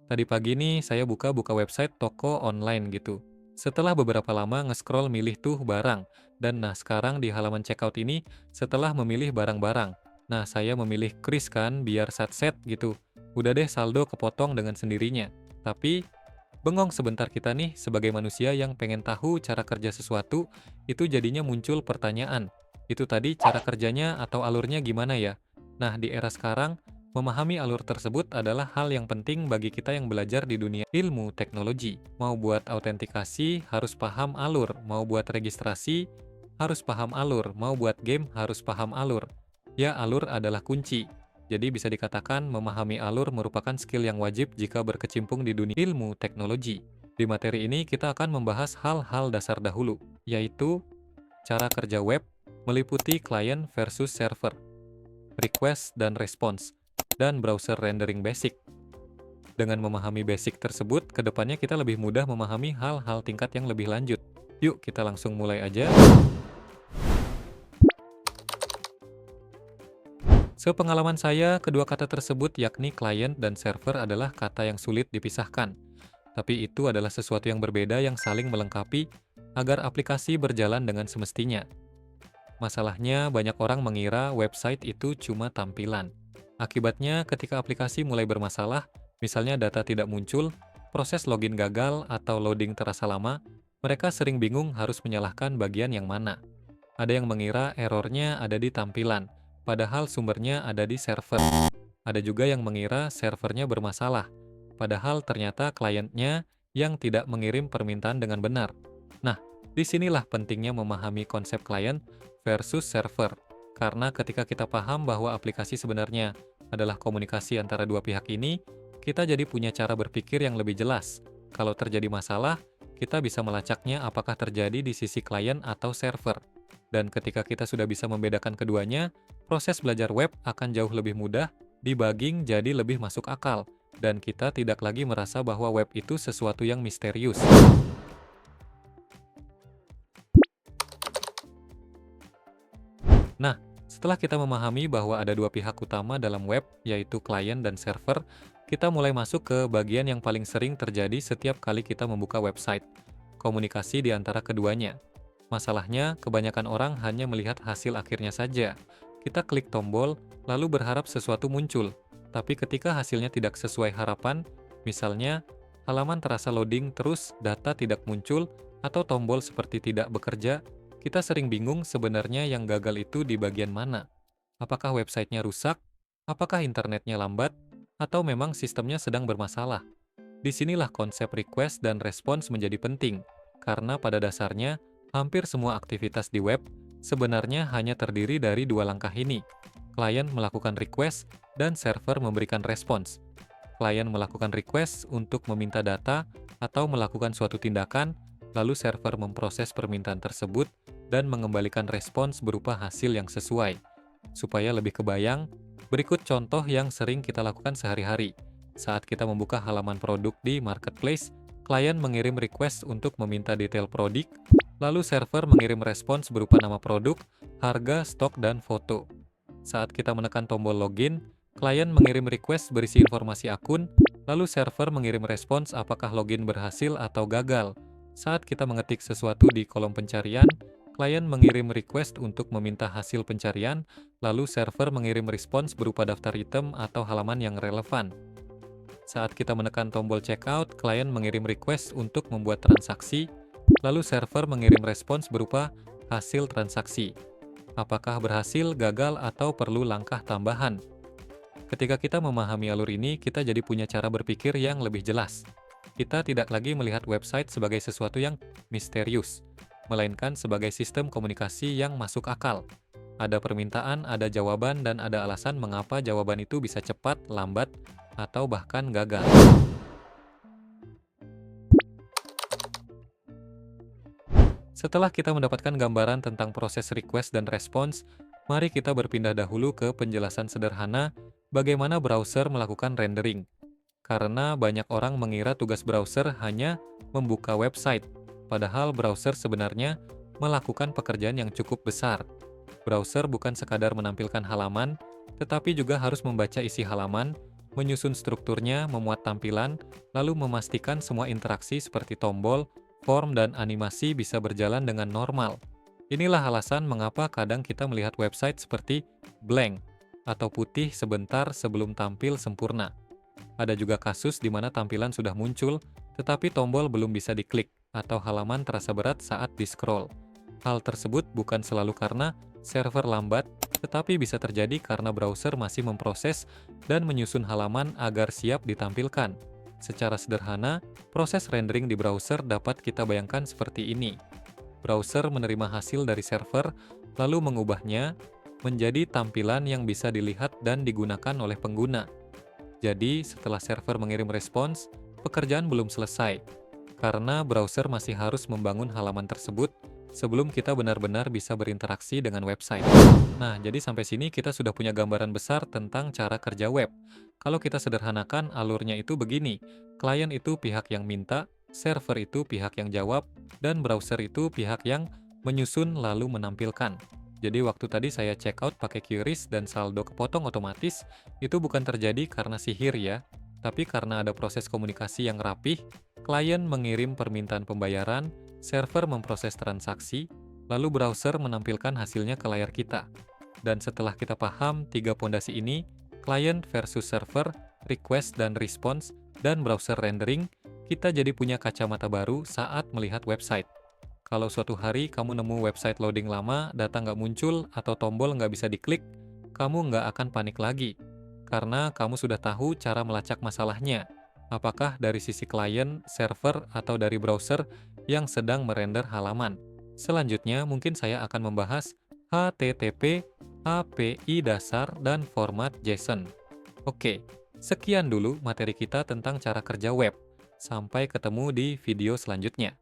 Tadi pagi nih saya buka website toko online gitu. Setelah beberapa lama nge-scroll milih tuh barang. Dan nah sekarang di halaman checkout ini setelah memilih barang-barang. Nah saya memilih kris kan biar set gitu. Udah deh saldo kepotong dengan sendirinya. Tapi bengong sebentar kita nih sebagai manusia yang pengen tahu cara kerja sesuatu, itu jadinya muncul pertanyaan. Itu tadi cara kerjanya atau alurnya gimana ya? Nah, di era sekarang, memahami alur tersebut adalah hal yang penting bagi kita yang belajar di dunia ilmu teknologi. Mau buat autentikasi, harus paham alur. Mau buat registrasi, harus paham alur. Mau buat game, harus paham alur. Ya, alur adalah kunci. Jadi bisa dikatakan memahami alur merupakan skill yang wajib jika berkecimpung di dunia ilmu teknologi. Di materi ini kita akan membahas hal-hal dasar dahulu, yaitu cara kerja web, meliputi client versus server, request dan response, dan browser rendering basic. Dengan memahami basic tersebut, kedepannya kita lebih mudah memahami hal-hal tingkat yang lebih lanjut. Yuk kita langsung mulai aja. Sepengalaman saya, kedua kata tersebut yakni client dan server adalah kata yang sulit dipisahkan. Tapi itu adalah sesuatu yang berbeda yang saling melengkapi agar aplikasi berjalan dengan semestinya. Masalahnya, banyak orang mengira website itu cuma tampilan. Akibatnya, ketika aplikasi mulai bermasalah, misalnya data tidak muncul, proses login gagal, atau loading terasa lama, mereka sering bingung harus menyalahkan bagian yang mana. Ada yang mengira errornya ada di tampilan, padahal sumbernya ada di server. Ada juga yang mengira servernya bermasalah, padahal ternyata kliennya yang tidak mengirim permintaan dengan benar. Nah, disinilah pentingnya memahami konsep klien versus server. Karena ketika kita paham bahwa aplikasi sebenarnya adalah komunikasi antara dua pihak ini, kita jadi punya cara berpikir yang lebih jelas. Kalau terjadi masalah, kita bisa melacaknya apakah terjadi di sisi klien atau server. Dan ketika kita sudah bisa membedakan keduanya, proses belajar web akan jauh lebih mudah, debugging jadi lebih masuk akal, dan kita tidak lagi merasa bahwa web itu sesuatu yang misterius. Nah, setelah kita memahami bahwa ada dua pihak utama dalam web, yaitu klien dan server, kita mulai masuk ke bagian yang paling sering terjadi setiap kali kita membuka website, komunikasi di antara keduanya. Masalahnya, kebanyakan orang hanya melihat hasil akhirnya saja. Kita klik tombol, lalu berharap sesuatu muncul. Tapi ketika hasilnya tidak sesuai harapan, misalnya halaman terasa loading terus, data tidak muncul, atau tombol seperti tidak bekerja, kita sering bingung sebenarnya yang gagal itu di bagian mana. Apakah websitenya rusak? Apakah internetnya lambat? Atau memang sistemnya sedang bermasalah? Disinilah konsep request dan response menjadi penting, karena pada dasarnya, hampir semua aktivitas di web sebenarnya hanya terdiri dari dua langkah ini. Klien melakukan request dan server memberikan respons. Klien melakukan request untuk meminta data atau melakukan suatu tindakan, lalu server memproses permintaan tersebut dan mengembalikan respons berupa hasil yang sesuai. Supaya lebih kebayang, berikut contoh yang sering kita lakukan sehari-hari. Saat kita membuka halaman produk di marketplace, klien mengirim request untuk meminta detail produk, lalu server mengirim respons berupa nama produk, harga, stok, dan foto. Saat kita menekan tombol login, klien mengirim request berisi informasi akun, lalu server mengirim respons apakah login berhasil atau gagal. Saat kita mengetik sesuatu di kolom pencarian, klien mengirim request untuk meminta hasil pencarian, lalu server mengirim respons berupa daftar item atau halaman yang relevan. Saat kita menekan tombol checkout, klien mengirim request untuk membuat transaksi, lalu server mengirim respons berupa hasil transaksi. Apakah berhasil, gagal, atau perlu langkah tambahan? Ketika kita memahami alur ini, kita jadi punya cara berpikir yang lebih jelas. Kita tidak lagi melihat website sebagai sesuatu yang misterius, melainkan sebagai sistem komunikasi yang masuk akal. Ada permintaan, ada jawaban, dan ada alasan mengapa jawaban itu bisa cepat, lambat, atau bahkan gagal. Setelah kita mendapatkan gambaran tentang proses request dan response, mari kita berpindah dahulu ke penjelasan sederhana bagaimana browser melakukan rendering. Karena banyak orang mengira tugas browser hanya membuka website, padahal browser sebenarnya melakukan pekerjaan yang cukup besar. Browser bukan sekadar menampilkan halaman, tetapi juga harus membaca isi halaman, menyusun strukturnya, memuat tampilan, lalu memastikan semua interaksi seperti tombol, form, dan animasi bisa berjalan dengan normal. Inilah alasan mengapa kadang kita melihat website seperti blank atau putih sebentar sebelum tampil sempurna. Ada juga kasus di mana tampilan sudah muncul, tetapi tombol belum bisa diklik, atau halaman terasa berat saat di-scroll. Hal tersebut bukan selalu karena server lambat, tetapi bisa terjadi karena browser masih memproses dan menyusun halaman agar siap ditampilkan. Secara sederhana, proses rendering di browser dapat kita bayangkan seperti ini. Browser menerima hasil dari server, lalu mengubahnya menjadi tampilan yang bisa dilihat dan digunakan oleh pengguna. Jadi, setelah server mengirim respons, pekerjaan belum selesai, karena browser masih harus membangun halaman tersebut sebelum kita benar-benar bisa berinteraksi dengan website. Nah, jadi sampai sini kita sudah punya gambaran besar tentang cara kerja web. Kalau kita sederhanakan, alurnya itu begini. Klien itu pihak yang minta, server itu pihak yang jawab, dan browser itu pihak yang menyusun lalu menampilkan. Jadi waktu tadi saya check out pakai QRIS dan saldo kepotong otomatis, itu bukan terjadi karena sihir ya, tapi karena ada proses komunikasi yang rapih, klien mengirim permintaan pembayaran, server memproses transaksi, lalu browser menampilkan hasilnya ke layar kita. Dan setelah kita paham tiga pondasi ini, client versus server, request dan response, dan browser rendering, kita jadi punya kacamata baru saat melihat website. Kalau suatu hari kamu nemu website loading lama, data nggak muncul, atau tombol nggak bisa diklik, kamu nggak akan panik lagi. Karena kamu sudah tahu cara melacak masalahnya. Apakah dari sisi klien, server, atau dari browser yang sedang merender halaman. Selanjutnya, mungkin saya akan membahas HTTP, API dasar, dan format JSON. Oke, sekian dulu materi kita tentang cara kerja web. Sampai ketemu di video selanjutnya.